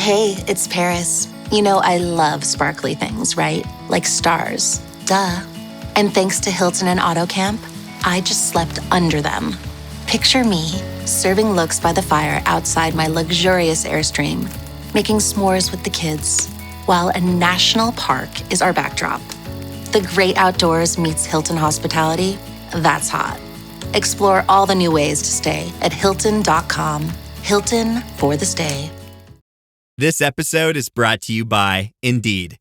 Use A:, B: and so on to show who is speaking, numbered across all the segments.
A: Hey, it's Paris. You know I love sparkly things, right? Like stars. Duh. And thanks to Hilton and AutoCamp, I just slept under them. Picture me, serving looks by the fire outside my luxurious Airstream, making s'mores with the kids, while a national park is our backdrop. The great outdoors meets Hilton hospitality. That's hot. Explore all the new ways to stay at Hilton.com. Hilton for the stay.
B: This episode is brought to you by Indeed.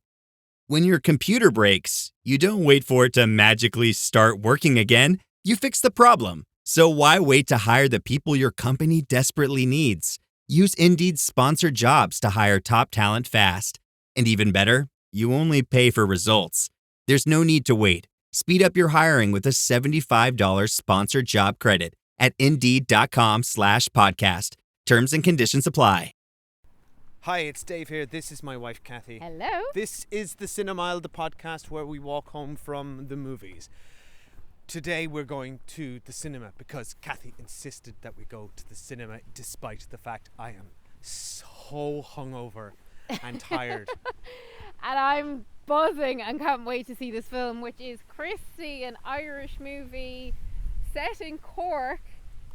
B: When your computer breaks, you don't wait for it to magically start working again. You fix the problem. So why wait to hire the people your company desperately needs? Use Indeed's sponsored jobs to hire top talent fast. And even better, you only pay for results. There's no need to wait. Speed up your hiring with a $75 sponsored job credit at Indeed.com/podcast. Terms and conditions apply.
C: Hi, it's Dave here. This is my wife, Kathy.
D: Hello.
C: This is the Cinemile, the podcast where we walk home from the movies. Today we're going to the cinema because Kathy insisted that we go to the cinema despite the fact I am so hungover and tired.
D: And I'm buzzing and can't wait to see this film, which is Christy, an Irish movie set in Cork,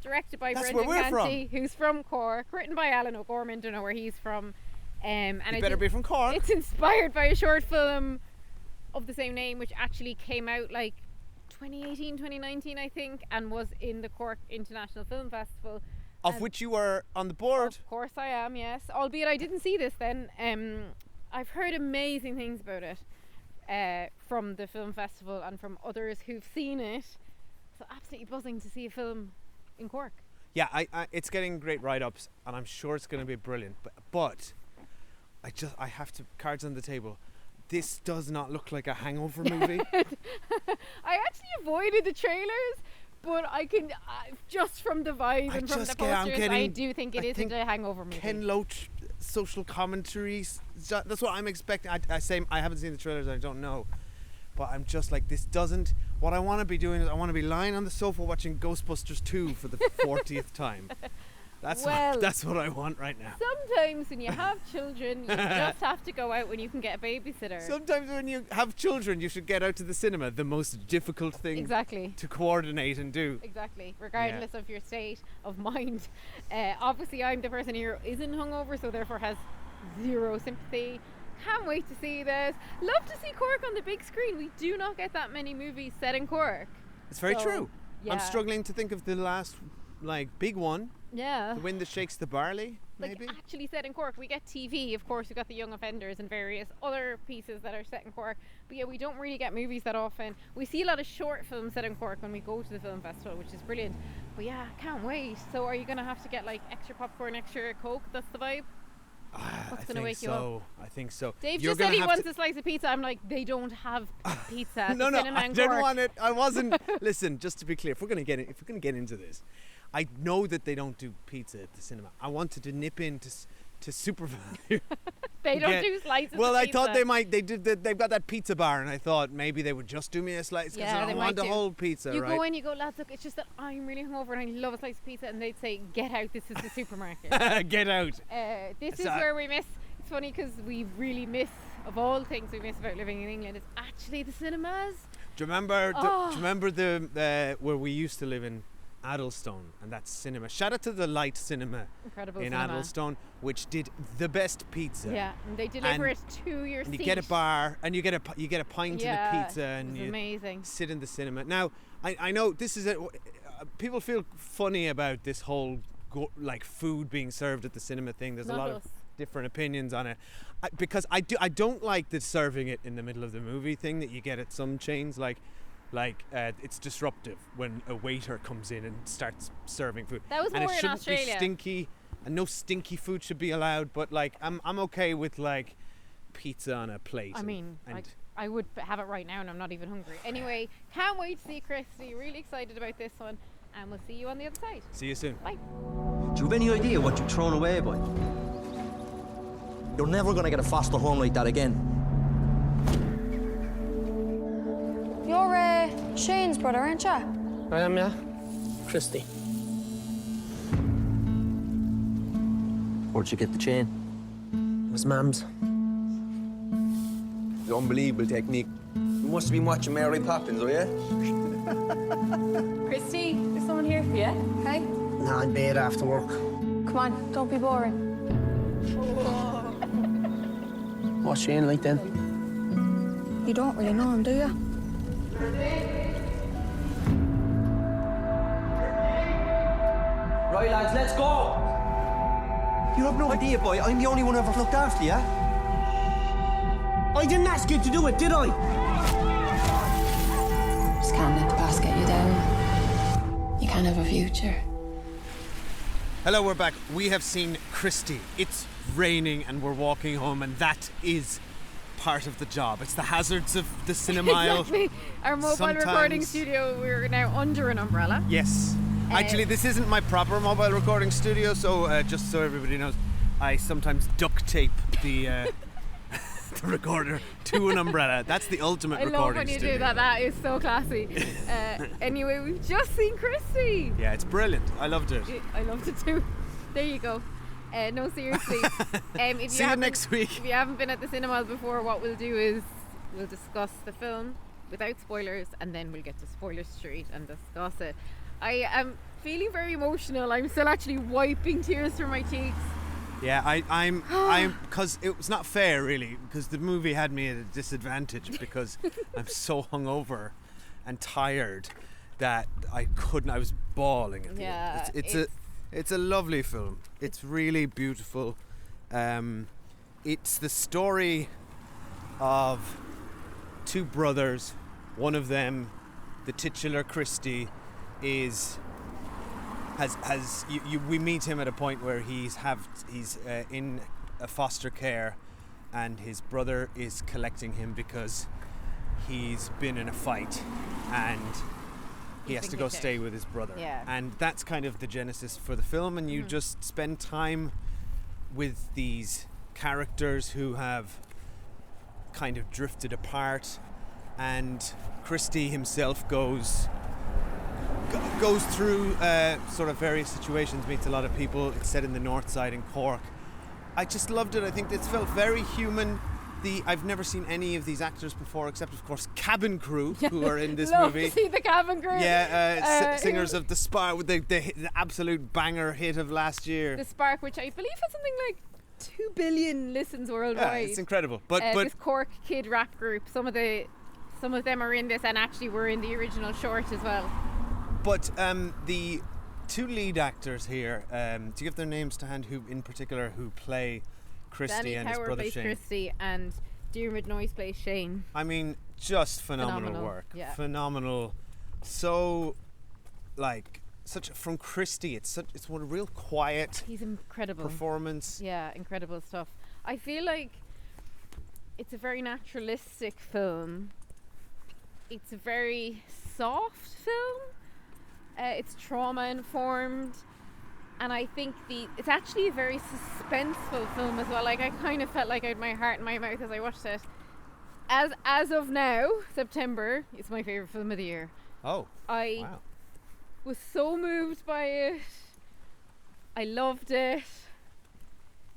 D: directed by
C: That's
D: Brendan
C: where we're
D: Canty, who's from Cork, written by Alan O'Gorman, don't know where he's from. And
C: You better be from Cork.
D: It's inspired by a short film of the same name, which actually came out like 2018, 2019, I think, and was in the Cork International Film Festival.
C: Of which you were on the board.
D: Of course I am, yes. Albeit I didn't see this then. I've heard amazing things about it from the film festival and from others who've seen it. So absolutely buzzing to see a film in Cork.
C: Yeah, it's getting great write-ups and I'm sure it's going to be brilliant. But I have to, cards on the table. This does not look like a hangover movie.
D: I actually avoided the trailers, but I can, just from the vibe and from the posters, I do think it isn't a hangover movie.
C: Ken Loach social commentaries, that's what I'm expecting. I haven't seen the trailers, I don't know. But I'm just like, this doesn't, what I want to be doing is I want to be lying on the sofa watching Ghostbusters 2 for the 40th time. That's what I want right now.
D: Sometimes when you have children, you just have to go out when you can get a babysitter.
C: Sometimes when you have children, you should get out to the cinema. The most difficult thing to coordinate and do.
D: Exactly, regardless of your state of mind. Obviously, I'm the person here who isn't hungover, so therefore has zero sympathy. Can't wait to see this. Love to see Cork on the big screen. We do not get that many movies set in Cork.
C: It's very true.
D: Yeah.
C: I'm struggling to think of the last big one.
D: Yeah.
C: The Wind That Shakes the Barley, maybe?
D: Actually set in Cork. We get TV, of course, we've got The Young Offenders and various other pieces that are set in Cork. But yeah, we don't really get movies that often. We see a lot of short films set in Cork when we go to the film festival, which is brilliant. But yeah, can't wait. So are you going to have to get like extra popcorn, extra Coke? That's the vibe? What's going to wake you up?
C: I think so.
D: Dave just said he wants a slice of pizza. I'm like, they don't have pizza at the cinema in Cork.
C: I don't want it. I wasn't. Listen, just to be clear, if we're going to get into this, I know that they don't do pizza at the cinema. I wanted to nip into to Super Value.
D: They don't do slices of
C: Well, I
D: pizza.
C: thought they might. They've got that pizza bar, and I thought maybe they would just do me a slice because I don't want a whole pizza.
D: You
C: right?
D: go in, you go, lads, look, it's just that I'm really hungover and I love a slice of pizza, and they'd say, get out, this is the supermarket.
C: Get out.
D: This is where we miss. It's funny because we really miss, of all things we miss about living in England, is actually the cinemas.
C: Do you remember? Do you remember the where we used to live in Addlestone, and that cinema? Shout out to the Light Cinema in Addlestone, which did the best pizza.
D: Yeah, and they deliver it to your seat.
C: And you get a bar, and you get a pint of the pizza, and you
D: amazing.
C: Sit in the cinema. Now, I know this is people feel funny about this whole food being served at the cinema thing. There's a lot of different opinions on it, because I don't like the serving it in the middle of the movie thing that you get at some chains. It's disruptive when a waiter comes in and starts serving food.
D: That was more
C: and it
D: in
C: shouldn't
D: Australia.
C: be stinky, and no stinky food should be allowed. But I'm okay with pizza on a plate.
D: I mean, I would have it right now, and I'm not even hungry. Anyway, can't wait to see Christy. Really excited about this one, and we'll see you on the other side.
C: See you soon.
D: Bye.
E: Do you have any idea what you've thrown away, boy? You're never going to get a foster home like that again.
F: You're Shane's brother, aren't you?
G: I am, yeah. Christy.
E: Where'd you get the chain?
G: was Mam's.
E: Unbelievable technique. You must have been watching Mary Poppins, oh yeah?
F: Christy, is someone here for you? Hey?
G: Nah, in bed after work.
F: Come on, don't be boring.
G: What's Shane like then?
F: You don't really know him, do you?
E: Right, lads, let's go! You have no idea, boy. I'm the only one who ever looked after you.
G: I didn't ask you to do it, did I?
H: Just can't let the past get you down. You can't have a future.
C: Hello, we're back. We have seen Christy. It's raining and we're walking home, and that is part of the job. It's the hazards of the cinema aisle.
D: Exactly. Our mobile recording studio, we're now under an umbrella.
C: Yes. Actually, this isn't my proper mobile recording studio, so just so everybody knows, I sometimes duct tape the the recorder to an umbrella. That's the ultimate recording studio.
D: I love when you do that. That is so classy. Anyway, we've just seen Christy.
C: Yeah, it's brilliant. I loved it.
D: I loved it too. There you go. No, seriously. If
C: See you next week.
D: If you haven't been at the cinemas before, what we'll do is we'll discuss the film without spoilers, and then we'll get to Spoiler Street and discuss it. I am feeling very emotional. I'm still actually wiping tears from my cheeks.
C: Yeah, I'm because it was not fair really, because the movie had me at a disadvantage because I'm so hungover and tired that I was bawling at the end. It's a lovely film. It's really beautiful. It's the story of two brothers. One of them, the titular Christy, we meet him at a point where he's in a foster care, and his brother is collecting him because he's been in a fight and he has to go stay with his brother.
D: Yeah.
C: And that's kind of the genesis for the film, and you just spend time with these characters who have kind of drifted apart, and Christy himself goes through sort of various situations, meets a lot of people. It's set in the Northside in Cork. I just loved it. I think it felt very human. I've never seen any of these actors before, except of course Cabin Crew, who are in this
D: Love
C: movie.
D: to see the Cabin Crew.
C: Yeah, singers of The Spark, with the absolute banger hit of last year.
D: The Spark, which I believe has something like 2 billion listens worldwide.
C: Yeah, it's incredible. But
D: this Cork kid rap group, some of them are in this, and actually were in the original short as well.
C: But the two lead actors here, to give their names to hand, who in particular who play Christy and his brother Shane.
D: Christy, and Diarmuid Noyes plays Shane.
C: I mean, just phenomenal work.
D: Yeah.
C: Phenomenal. So, from Christy, it's one real quiet.
D: He's incredible.
C: Performance.
D: Yeah, incredible stuff. I feel like it's a very naturalistic film. It's a very soft film. It's trauma informed, and I think it's actually a very suspenseful film as well. Like, I kind of felt like I had my heart in my mouth as I watched it. As of now, September, it's my favourite film of the year.
C: Oh,
D: I was so moved by it. I loved it.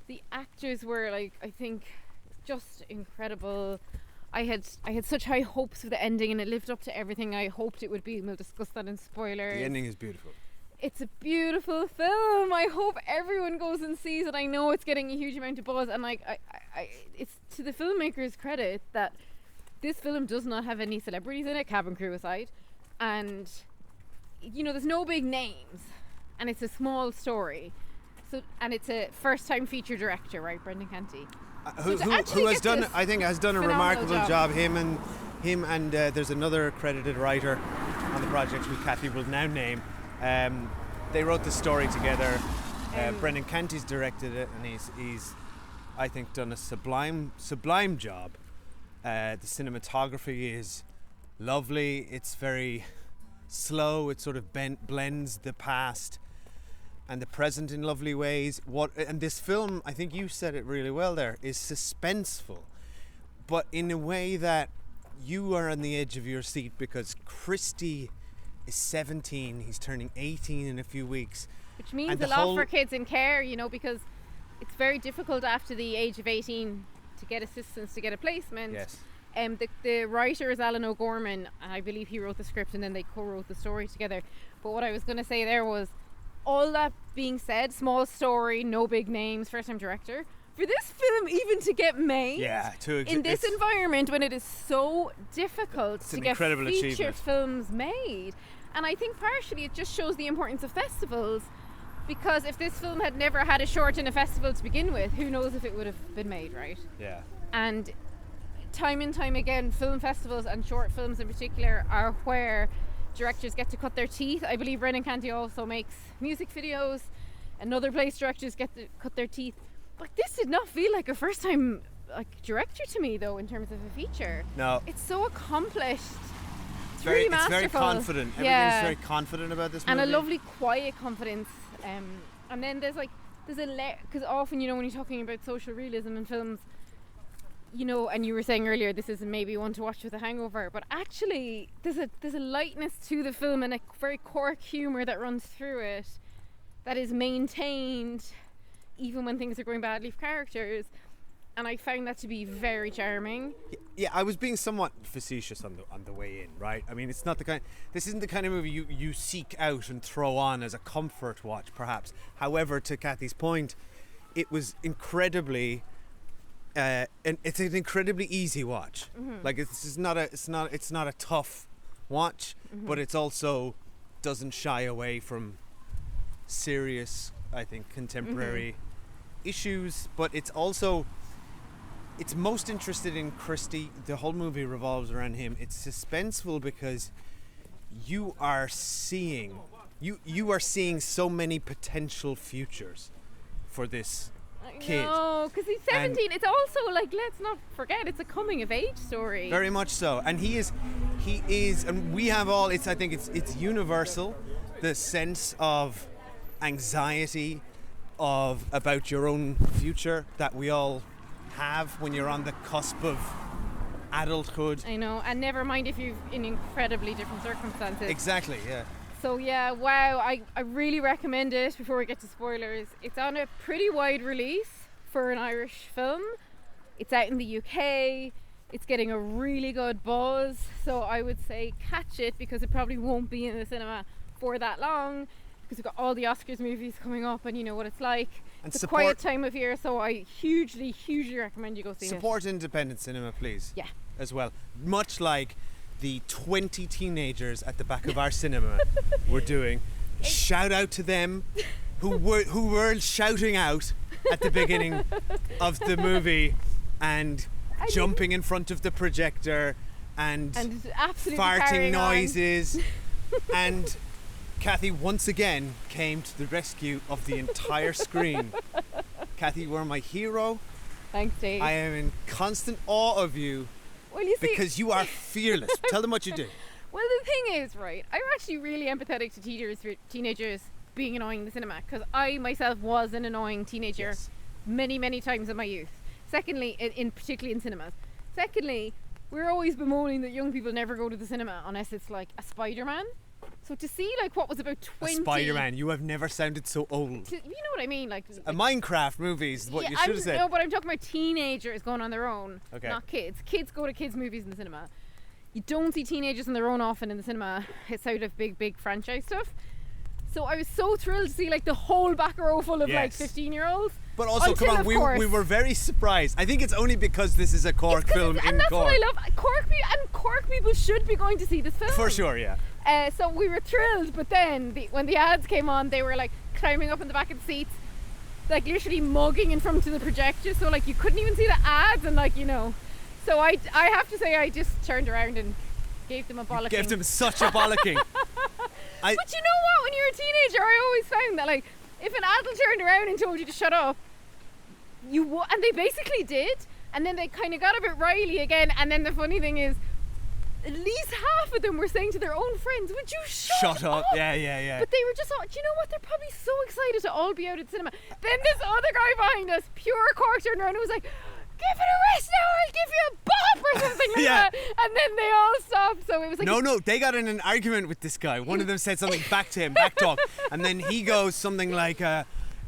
D: The actors were, like, I think, just incredible. I had such high hopes for the ending, and it lived up to everything I hoped it would be, and we'll discuss that in spoilers.
C: the ending is beautiful.
D: It's a beautiful film. I hope everyone goes and sees it. I know it's getting a huge amount of buzz, and like it's to the filmmaker's credit that this film does not have any celebrities in it, Cabin Crew aside, and there's no big names, and it's a small story. So, and it's a first-time feature director, right, Brendan Canty.
C: Who has done a remarkable job. Him and there's another credited writer on the project who Kathy will now name. They wrote the story together. Brendan Canty's directed it, and he's I think done a sublime job. The cinematography is lovely. It's very slow. It sort of blends the past and the present in lovely ways. And this film, I think you said it really well there, is suspenseful, but in a way that you are on the edge of your seat, because Christy is 17, he's turning 18 in a few weeks.
D: Which means a lot for kids in care, because it's very difficult after the age of 18 to get assistance, to get a placement.
C: Yes.
D: The writer is Alan O'Gorman, and I believe he wrote the script and then they co-wrote the story together. But what I was going to say there was, all that being said, small story, no big names, first time director, for this film even to get made in this environment when it is so difficult to get feature films made. And I think partially it just shows the importance of festivals, because if this film had never had a short in a festival to begin with, who knows if it would have been made, right?
C: Yeah.
D: And time and time again, film festivals and short films in particular are where directors get to cut their teeth. I believe Brendan Canty also makes music videos. Another place directors get to cut their teeth. But this did not feel like a first time director to me, though, in terms of a feature.
C: No.
D: It's so acconcused. It's really masterful.
C: It's very confident. Everything's very confident about this movie.
D: And a lovely quiet confidence. And then there's a because often, when you're talking about social realism in films, and you were saying earlier this is maybe one to watch with a hangover, but actually there's a lightness to the film and a very Cork humour that runs through it that is maintained even when things are going badly for characters, and I found that to be very charming.
C: Yeah, I was being somewhat facetious on the way in, right? I mean, this isn't the kind of movie you seek out and throw on as a comfort watch, perhaps. However, to Kathy's point, it was incredibly and it's an incredibly easy watch. Mm-hmm. Like it's not a tough watch, mm-hmm. but it's also doesn't shy away from serious, I think, contemporary mm-hmm. issues. But it's most interested in Christy. The whole movie revolves around him. It's suspenseful because you are seeing so many potential futures for this kid.
D: No, because he's 17. And it's also let's not forget, it's a coming of age story.
C: Very much so. And he is, and we have all. I think it's universal, the sense of anxiety about your own future that we all have when you're on the cusp of adulthood.
D: I know, and never mind if you've in incredibly different circumstances.
C: Exactly, yeah.
D: So yeah, wow, I really recommend it. Before we get to spoilers, it's on a pretty wide release for an Irish film. It's out in the UK. It's getting a really good buzz, so I would say catch it, because it probably won't be in the cinema for that long, because we've got all the Oscars movies coming up, and you know what it's like. And it's a quiet time of year, so I hugely recommend you go see it.
C: Support independent cinema, please.
D: Yeah.
C: As well. Much like the 20 teenagers at the back of our cinema were doing. Shout out to them who were shouting out at the beginning of the movie and jumping in front of the projector and farting noises. And Kathy once again came to the rescue of the entire screen. Kathy, you are my hero.
D: Thanks, Dave.
C: I am in constant awe of you.
D: Well, you see,
C: because you are fearless. Tell them what you do.
D: Well, the thing is, right, I'm actually really empathetic to teenagers being annoying in the cinema, because I myself was an annoying teenager many times in my youth. Secondly, particularly in cinemas. Secondly, we're always bemoaning that young people never go to the cinema unless it's like a Spider-Man. So to see what was about 20... A
C: Spider-Man, you have never sounded so old.
D: You know what I mean? Like
C: a Minecraft movie is what you should have said.
D: No, but I'm talking about teenagers going on their own,
C: okay.
D: Not kids. Kids go to kids' movies in the cinema. You don't see teenagers on their own often in the cinema. It's out of big franchise stuff. So I was so thrilled to see the whole back row full of 15-years-olds.
C: But also, come on, we were very surprised. I think it's only because this is a Cork film in Cork.
D: And that's what I love. Cork people should be going to see this film.
C: For sure, yeah.
D: So we were thrilled, but then when the ads came on, they were climbing up in the back of the seats, literally mugging in front of the projector, so you couldn't even see the ads, and so I have to say I just turned around and gave them a bollocking.
C: Gave them such a bollocking.
D: But you know what, when you're a teenager, I always found that if an adult turned around and told you to shut up, and they basically did, and then they kind of got a bit riley again, and then the funny thing is, at least half of them were saying to their own friends, would you shut up?
C: Yeah.
D: But they were just do you know what? They're probably so excited to all be out at the cinema. Then this other guy behind us, pure Cork, turned around and was like, give it a rest now, I'll give you a bop or something like that. And then they all stopped. So it was
C: No, they got in an argument with this guy. One of them said something back to him, back talk. And then he goes something like,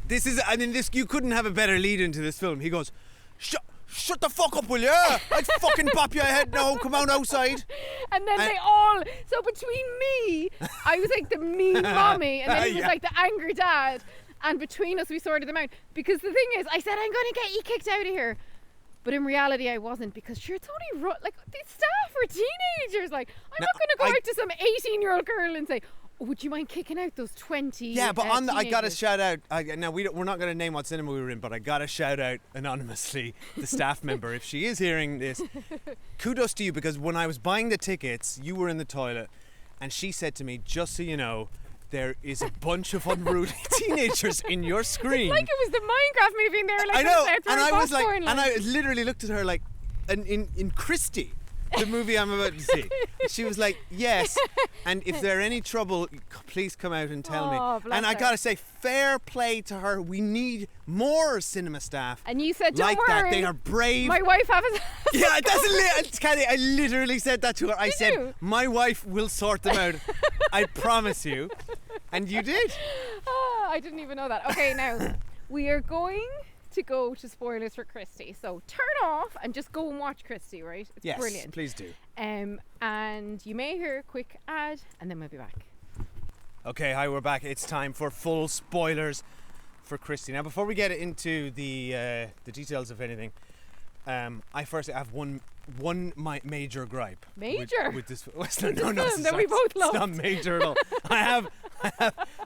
C: This is, I mean, this, you couldn't have a better lead into this film. He goes, shut the fuck up, will you? I'd fucking pop your head now. Come on outside.
D: And then they all, so between me, I was like the mean mommy, and then he was like the angry dad. And between us, we sorted them out. Because the thing is, I said, I'm going to get you kicked out of here. But in reality, I wasn't, because sure, it's only like the staff are teenagers. Like, I'm not going to go out to some 18-year-old girl and say, oh, would you mind kicking out those 20?
C: Yeah, but on the, I got to
D: teenagers?
C: shout out. Now we're not going to name what cinema we were in, but I got to shout out anonymously the staff member if she is hearing this. Kudos to you, because when I was buying the tickets, you were in the toilet, and she said to me, "Just so you know, there is a bunch of unruly teenagers in your screen."
D: It's like it was the Minecraft movie, and they were like,
C: I know,
D: "Let's
C: and I was like,
D: popcorn,
C: and I literally looked at her like, in Christy, the movie I'm about to see. And she was like, "Yes, and if there are any trouble, please come out and tell
D: Oh,
C: me."
D: bless
C: And I
D: her.
C: gotta say, fair play to her. We need more cinema staff
D: And you said, "Don't
C: like
D: worry,
C: that. They are brave.
D: my wife has a
C: Yeah, that's Kathy, I literally said that to her. I said,
D: you?
C: "My wife will sort them out. I promise you." And you did.
D: I didn't even know that. Okay, now we are going to go to spoilers for Christy. So turn off and just go and watch Christy, right? It's
C: Yes,
D: brilliant.
C: please do.
D: And you may hear a quick ad, and then we'll be back.
C: Okay, hi, we're back. It's time for full spoilers for Christy. Now, before we get into the details of anything, I first have one major gripe.
D: Major?
C: With this. No,
D: That we both
C: it's
D: loved.
C: not major at all. I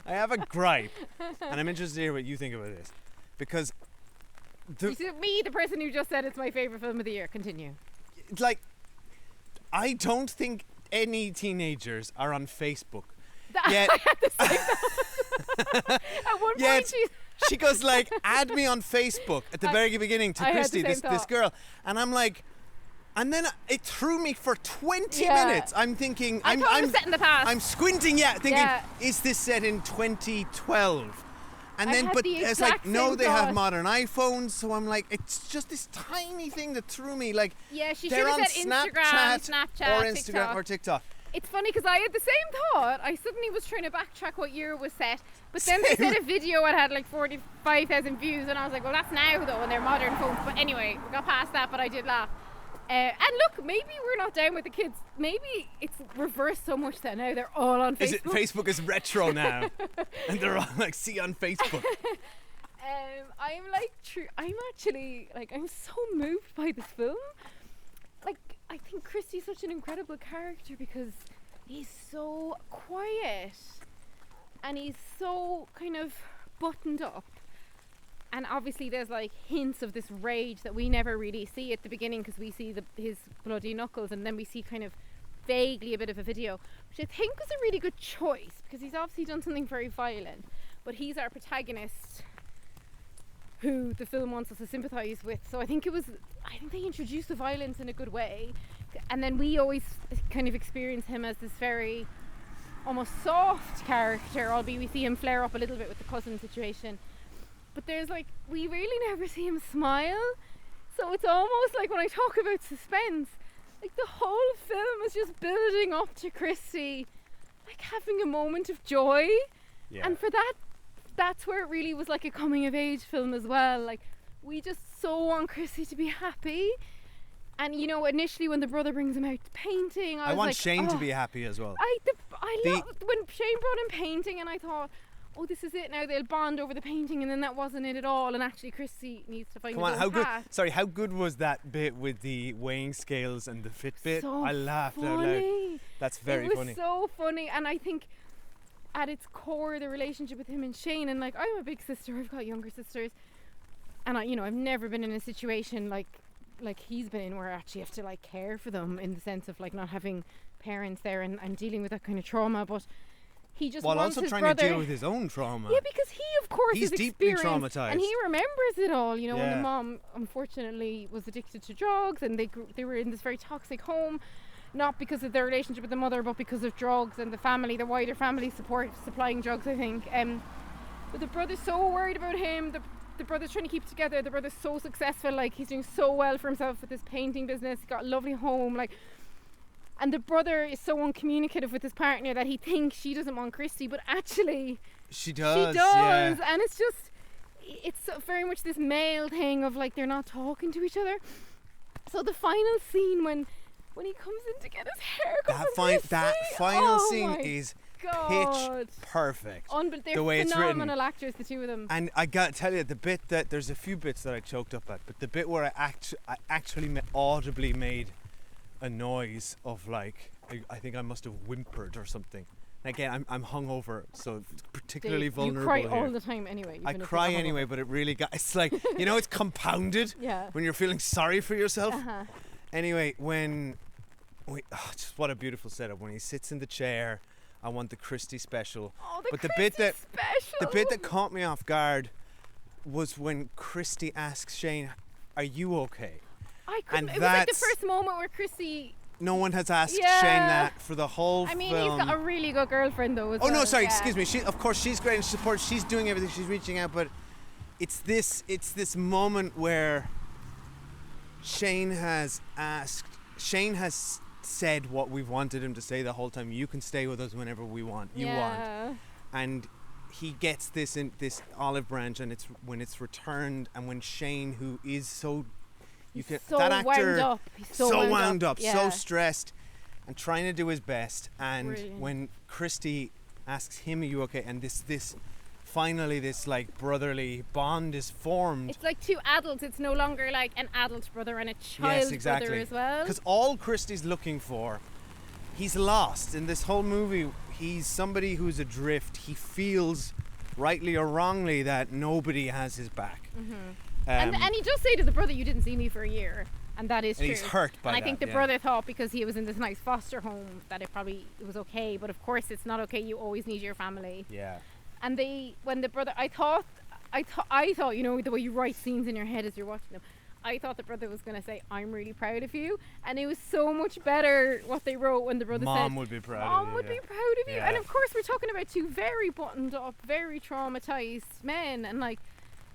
C: have a gripe, and I'm interested to hear what you think about this, because
D: Is it me, the person who just said it's my favourite film of the year? Continue.
C: like, I don't think any teenagers are on Facebook. Yet,
D: I had the same thought. At one
C: Yet,
D: point,
C: she goes like, "Add me on Facebook" at the very beginning to
D: I had the
C: Christy,
D: same
C: this
D: thought.
C: girl, and I'm like, and then it threw me for 20
D: Yeah.
C: minutes. I'm thinking,
D: I thought it was set in the past.
C: I'm squinting, thinking,
D: Yeah.
C: is this set in 2012? And
D: I
C: then,
D: had
C: but
D: the
C: it's like,
D: exact
C: no,
D: same
C: they have
D: thought.
C: modern iPhones, so I'm like, it's just this tiny thing that threw me. Like,
D: Yeah, she
C: they're
D: should have
C: on
D: said
C: Snapchat,
D: Snapchat,
C: or Instagram
D: TikTok.
C: or TikTok.
D: It's funny because I had the same thought. I suddenly was trying to backtrack what year it was set, but then they said a video it had like 45,000 views, and I was like, well, that's now though, and they're modern phones. But anyway, we got past that, but I did laugh. And look, maybe we're not down with the kids. Maybe it's reversed so much that now they're all on Facebook.
C: Is it Facebook is retro now, and they're all like, see on Facebook.
D: I'm actually like, I'm so moved by this film. Like, I think Christy's such an incredible character because he's so quiet and he's so kind of buttoned up. And obviously there's like hints of this rage that we never really see at the beginning because we see his bloody knuckles, and then we see kind of vaguely a bit of a video, which I think was a really good choice because he's obviously done something very violent, but he's our protagonist who the film wants us to sympathise with. So I think they introduced the violence in a good way, and then we always kind of experience him as this very almost soft character, albeit we see him flare up a little bit with the cousin situation. But there's like, we really never see him smile, so it's almost like when I talk about suspense, like the whole film is just building up to Christy like having a moment of joy.
C: Yeah.
D: And for that's where it really was like a coming of age film as well. Like, we just so want Christy to be happy. And you know, initially when the brother brings him out painting, I was
C: want
D: like,
C: Shane to
D: oh.
C: be happy as well.
D: I love when Shane brought him painting, and I thought, oh, this is it now, they'll bond over the painting, and then that wasn't it at all, and actually Christy needs to find
C: Come
D: his
C: on,
D: own
C: how good?
D: path.
C: Sorry, how good was that bit with the weighing scales and the Fitbit?
D: So
C: I laughed out loud.
D: funny.
C: That's very
D: it was
C: funny.
D: so funny, and I think at its core the relationship with him and Shane, and like, I'm a big sister, I've got younger sisters, and I've never been in a situation like he's been in where I actually have to like care for them, in the sense of like not having parents there and dealing with that kind of trauma, but he just
C: While
D: wants
C: also
D: his
C: trying
D: brother
C: to deal with his own trauma.
D: Yeah, because he of course
C: He's
D: is
C: deeply
D: experienced,
C: traumatized.
D: and he remembers it all, when
C: Yeah.
D: the mom unfortunately was addicted to drugs, and they were in this very toxic home, not because of their relationship with the mother, but because of drugs and the wider family supplying drugs, I think. But the brother's so worried about him. The brother's trying to keep it together. The brother's so successful, like he's doing so well for himself with his painting business. He's got a lovely home, like. And the brother is so uncommunicative with his partner that he thinks she doesn't want Christy, but actually
C: She does.
D: she does.
C: Yeah.
D: And it's just, it's very much this male thing of like they're not talking to each other. So the final scene when he comes in to get his hair cut,
C: that final scene is
D: God.
C: pitch perfect.
D: They're
C: the way it's written.
D: phenomenal actors, the two of them.
C: And I gotta tell you, the bit that there's a few bits that I choked up at, but the bit where I actually audibly made a noise of like I think I must have whimpered or something. Again, I'm hungover, so it's particularly vulnerable.
D: You cry
C: here.
D: all the time anyway.
C: I cry anyway, but it really it's like, you know, it's compounded when you're feeling sorry for yourself. Anyway, just what a beautiful setup. When he sits in the chair, I want the Christy special.
D: Oh,
C: but
D: the
C: bit that caught me off guard was when Christy asks Shane, "Are you okay?"
D: I couldn't. It was like the first moment where Christy.
C: No one has asked Shane that for the whole film.
D: I mean, he's got a really good girlfriend though.
C: No, sorry, excuse me. Of course, she's great and support. She's doing everything. She's reaching out, but it's this moment where Shane has said what we've wanted him to say the whole time. You can stay with us whenever we want. You want, and he gets this olive branch, and when it's returned, and when Shane, who is so. That actor
D: wound up. He's so
C: wound up, so stressed and trying to do his best, and
D: Brilliant.
C: When Christy asks him, "Are you okay?" and this finally this like brotherly bond is formed.
D: It's like two adults. It's no longer like an adult brother and a child brother as well.
C: Because all Christy's looking for, he's lost in this whole movie. He's somebody who's adrift. He feels, rightly or wrongly, that nobody has his back.
D: And he does say to the brother, "You didn't see me for a year," and that is true.
C: And he's hurt by that.
D: And I think the brother thought because he was in this nice foster home that it was okay, but of course it's not okay. You always need your family.
C: Yeah.
D: And when the brother, I thought, you know, the way you write scenes in your head as you're watching them, I thought the brother was going to say, "I'm really proud of you," and it was so much better what they wrote when the brother said,
C: Mom would be proud of you.
D: Mom would be proud of you. And of course we're talking about two very buttoned up, very traumatized men, and like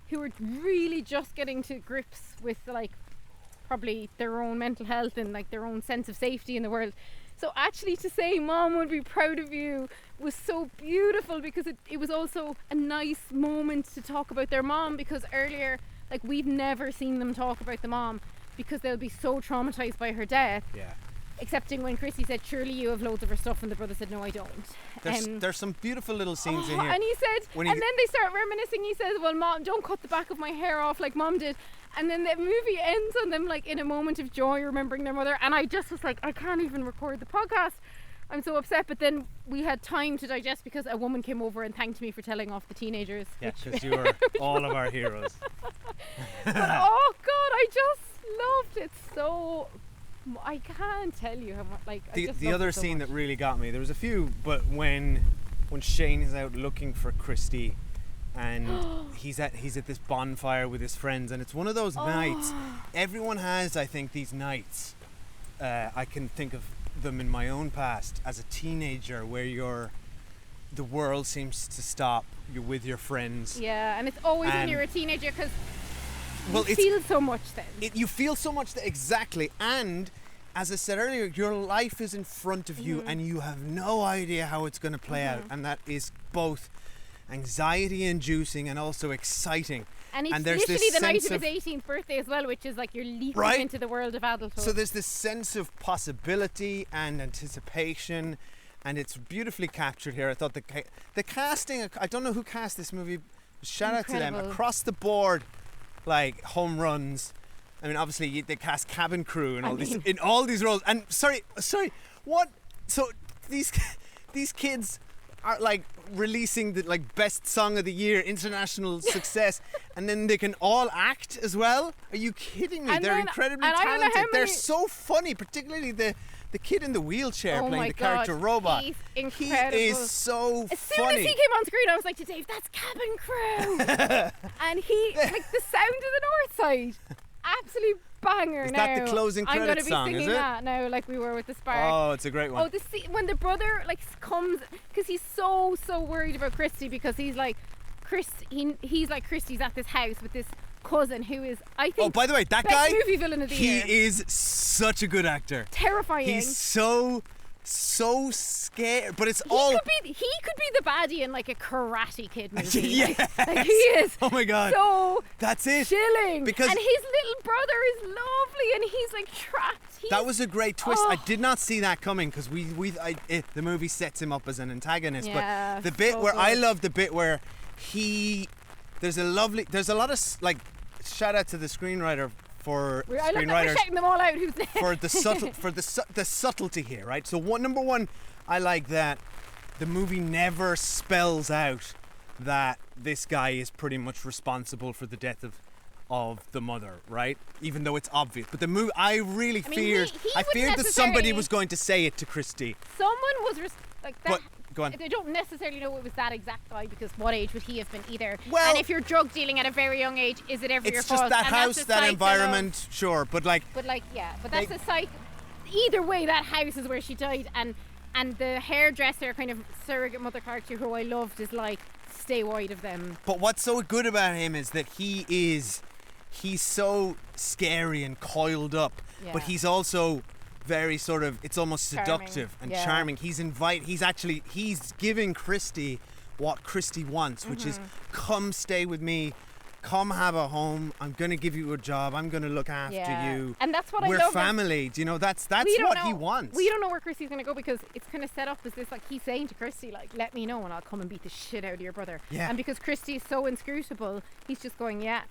D: who are really just getting to grips with like probably their own mental health and like their own sense of safety in the world. So actually to say Mom would be proud of you was so beautiful, because it was also a nice moment to talk about their mom, because earlier like we've never seen them talk about the mom because they'll be so traumatized by her death. Excepting when Christy said, "Surely you have loads of her stuff," and the brother said, "No, I don't."
C: There's some beautiful little scenes in here.
D: And he said, and then they start reminiscing. He says, "Well, Mom, don't cut the back of my hair off like Mom did." And then the movie ends on them like in a moment of joy remembering their mother. And I just was like, I can't even record the podcast. I'm so upset. But then we had time to digest because a woman came over and thanked me for telling off the teenagers.
C: Yeah, because you were all of our heroes.
D: But oh God, I just loved it so. I can't tell you how much. Like
C: the other scene that really got me. There was a few, but when Shane is out looking for Christy, and he's at this bonfire with his friends, and it's one of those nights. Everyone has, I think, these nights. I can think of them in my own past as a teenager, where the world seems to stop. You're with your friends.
D: Yeah, and it's always when you're a teenager, because. You feel so much then.
C: You feel so much exactly, and as I said earlier, your life is in front of you, and you have no idea how it's going to play out, and that is both anxiety-inducing and also exciting.
D: And it's
C: there's
D: literally
C: this
D: the night
C: sense
D: of his 18th birthday as well, which is like you're leaping into the world of adulthood.
C: So there's this sense of possibility and anticipation, and it's beautifully captured here. I thought the casting, I don't know who cast this movie, shout out to them across the board. Like home runs. I mean, obviously they cast Cabin Crew and all these roles. And sorry, what? So these kids are like releasing the like best song of the year, international success, and then they can all act as well. Are you kidding me? They're incredibly talented. They're so funny, particularly the kid in the wheelchair playing the character Robot.
D: He's incredible.
C: He is so
D: as
C: funny.
D: As soon as he came on screen, I was like to Dave, "That's Cabin Crew." And he, like the sound of the Northside, absolute banger.
C: Is that the closing credits
D: I'm going to be
C: song,
D: singing that now, like we were with the Spark.
C: Oh, it's a great one.
D: Oh, when the brother like comes, because he's so worried about Christy, because he's like, he's like Christy's at this house with this cousin who is, I think,
C: by the way, that
D: best
C: guy,
D: movie villain of the year.
C: He is such a good actor.
D: Terrifying.
C: He's so so scared, but it's
D: He
C: all.
D: could be the baddie in like a Karate Kid movie.
C: Yes.
D: Like he is.
C: Oh my God.
D: So
C: That's it.
D: chilling.
C: Because
D: and his little brother is lovely, and he's like trapped.
C: that was a great twist. I did not see that coming because the movie sets him up as an antagonist.
D: Yeah,
C: but the bit
D: so
C: where I
D: good.
C: love the bit where there's a lot of like shout out to the screenwriter for
D: I love that we're
C: screenwriters
D: shouting them all out. Who's there?
C: for the subtlety here, right? So number one, I like that the movie never spells out that this guy is pretty much responsible for the death of the mother, right? Even though it's obvious. But the movie, I really feared that somebody was going to say it to Christy.
D: Someone was like that.
C: What? Go on.
D: They don't necessarily know it was that exact guy because what age would he have been either?
C: Well,
D: and if you're drug dealing at a very young age, is it ever your
C: It's
D: fault?
C: just that
D: And
C: house,
D: that's a
C: that
D: cycle
C: environment, sure, but like.
D: But that's a cycle. Either way, that house is where she died, and the hairdresser, kind of surrogate mother character who I loved, is like, stay wide of them.
C: But what's so good about him is that he's so scary and coiled up, but he's also very sort of, it's almost seductive and charming. He's giving Christy what Christy wants, which is come stay with me, come have a home, I'm gonna give you a job, I'm gonna look after you,
D: and that's what I
C: we're
D: love.
C: family. Do you know, that's what he wants.
D: We don't know where Christy's gonna go because it's kind of set up as this, like, he's saying to Christy, like, let me know and I'll come and beat the shit out of your brother. And because Christy's so inscrutable, he's just going yeah,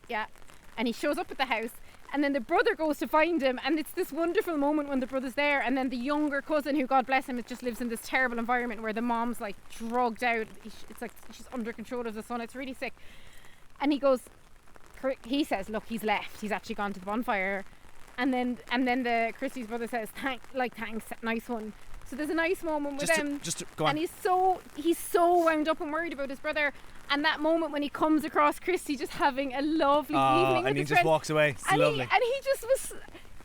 D: and he shows up at the house. And then the brother goes to find him, and it's this wonderful moment when the brother's there, and then the younger cousin, who, God bless him, just lives in this terrible environment where the mom's like drugged out. It's like she's under control of the son. It's really sick. And he says, look, he's left. He's actually gone to the bonfire. And then the Christy's brother says, thanks, nice one. So there's a nice moment with them.
C: Go on.
D: And he's so wound up and worried about his brother. And that moment when he comes across Christy just having a lovely evening with
C: and he
D: his
C: just
D: friend,
C: walks away. It's lovely.
D: and he just was,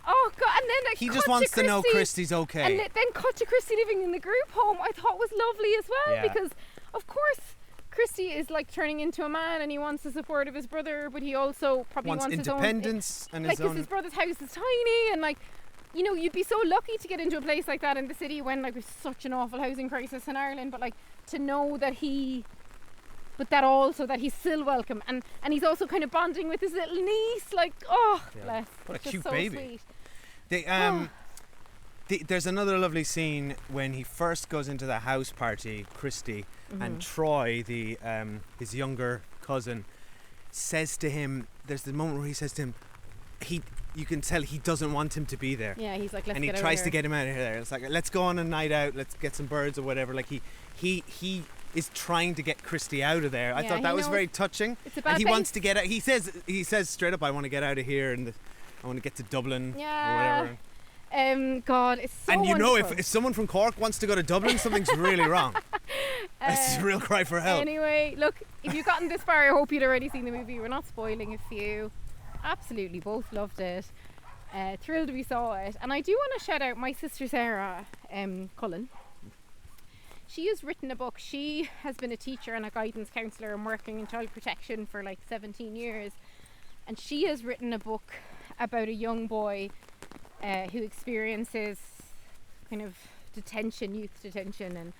D: oh God! And then
C: he just wants to know Christy's okay.
D: And then cut to Christy living in the group home. I thought was lovely as well because, of course, Christy is like turning into a man, and he wants the support of his brother, but he also probably wants
C: independence
D: his own,
C: and
D: like,
C: his own.
D: His brother's house is tiny, and like, you know, you'd be so lucky to get into a place like that in the city when like there's such an awful housing crisis in Ireland. But like to know that that he's still welcome, and he's also kind of bonding with his little niece, like, bless.
C: What a
D: It's
C: cute
D: so
C: baby.
D: Sweet.
C: There's another lovely scene when he first goes into the house party, Christy, and Troy, his younger cousin, says to him, there's the moment where he says to him, you can tell he doesn't want him to be there.
D: Yeah, he's like,
C: and he tries to get him out of there. It's like, let's go on a night out, let's get some birds or whatever. Like he is trying to get Christy out of there. I thought that was very touching.
D: It's a bad
C: and he
D: place.
C: wants to get out. He says straight up, I want to get out of here and I want to get to Dublin or whatever.
D: God, it's so
C: and you
D: wonderful.
C: know, if someone from Cork wants to go to Dublin, something's really wrong. It's a real cry for help.
D: Anyway, look, if you've gotten this far, I hope you'd already seen the movie. We're not spoiling a few. Absolutely, both loved it. Thrilled we saw it. And I do want to shout out my sister Sarah Cullen. She has written a book. She has been a teacher and a guidance counsellor and working in child protection for like 17 years. And she has written a book about a young boy who experiences kind of youth detention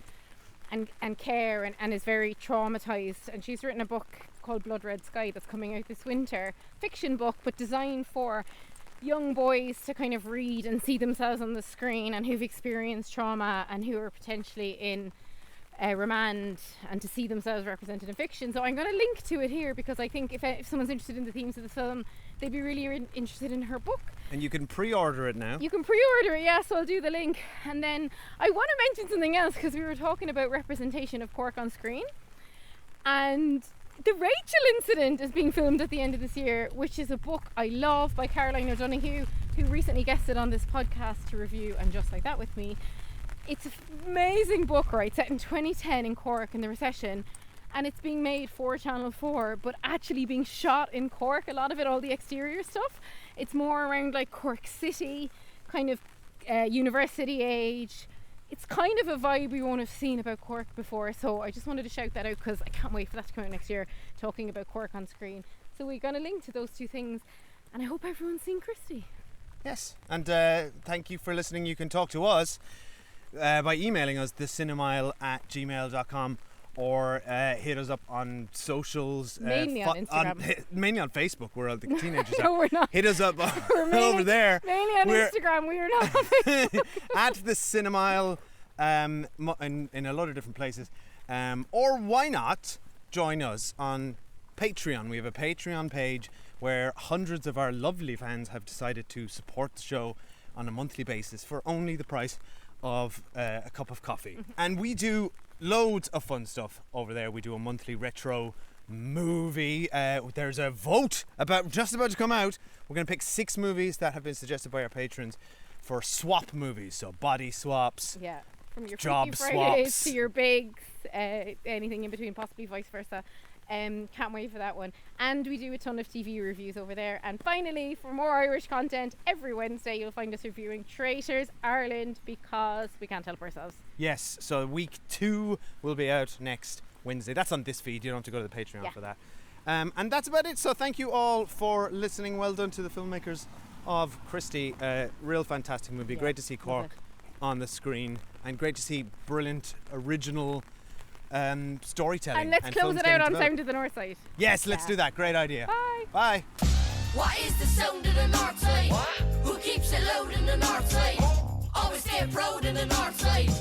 D: and care and is very traumatised. And she's written a book called Blood Red Sky that's coming out this winter. Fiction book, but designed for young boys to kind of read and see themselves on the screen and who've experienced trauma and who are potentially in remand and to see themselves represented in fiction. So I'm going to link to it here because I think if someone's interested in the themes of the film, they'd be really interested in her book.
C: And you can pre-order it now.
D: You can pre-order it, yeah, so I'll do the link. And then I want to mention something else because we were talking about representation of Cork on screen. And The Rachel Incident is being filmed at the end of this year, which is a book I love by Caroline O'Donoghue, who recently guested on this podcast to review And Just Like That with me. It's an amazing book, right, set in 2010 in Cork in the recession, and it's being made for Channel 4, but actually being shot in Cork, a lot of it, all the exterior stuff. It's more around like Cork City, kind of university age. It's kind of a vibe we won't have seen about Cork before, so I just wanted to shout that out because I can't wait for that to come out next year, talking about Cork on screen. So we're going to link to those two things, and I hope everyone's seen Christy.
C: Yes, and thank you for listening. You can talk to us by emailing us, thecinemile@gmail.com, or hit us up on socials.
D: Mainly on Instagram.
C: Mainly on Facebook, where all the teenagers
D: No,
C: are.
D: we're not.
C: Hit us up
D: Mainly,
C: over there.
D: Mainly on Instagram, we're not on Facebook.
C: At the Cinemile, in a lot of different places. Or why not join us on Patreon? We have a Patreon page where hundreds of our lovely fans have decided to support the show on a monthly basis for only the price of a cup of coffee. And we do loads of fun stuff over there. We do a monthly retro movie. There's a vote just about to come out. We're going to pick 6 movies that have been suggested by our patrons for swap movies. So body swaps.
D: Yeah. From your
C: Job
D: Freaky Fridays
C: swaps
D: to your bigs, anything in between, possibly vice versa. Can't wait for that one. And we do a ton of TV reviews over there. And finally, for more Irish content, every Wednesday you'll find us reviewing Traitors Ireland, because we can't help ourselves.
C: Yes, so week 2 will be out next Wednesday. That's on this feed. You don't have to go to the Patreon for that. And that's about it. So thank you all for listening. Well done to the filmmakers of Christy. Real fantastic movie.
D: Yeah,
C: great to see Cork on the screen, and great to see brilliant original storytelling.
D: And let's close it out on Sound of the Northside.
C: Yes, let's do that. Great idea.
D: Bye.
C: Bye.
I: What is the sound of the North Side? Who keeps it loud in the North Side? Always stay proud in the North Side.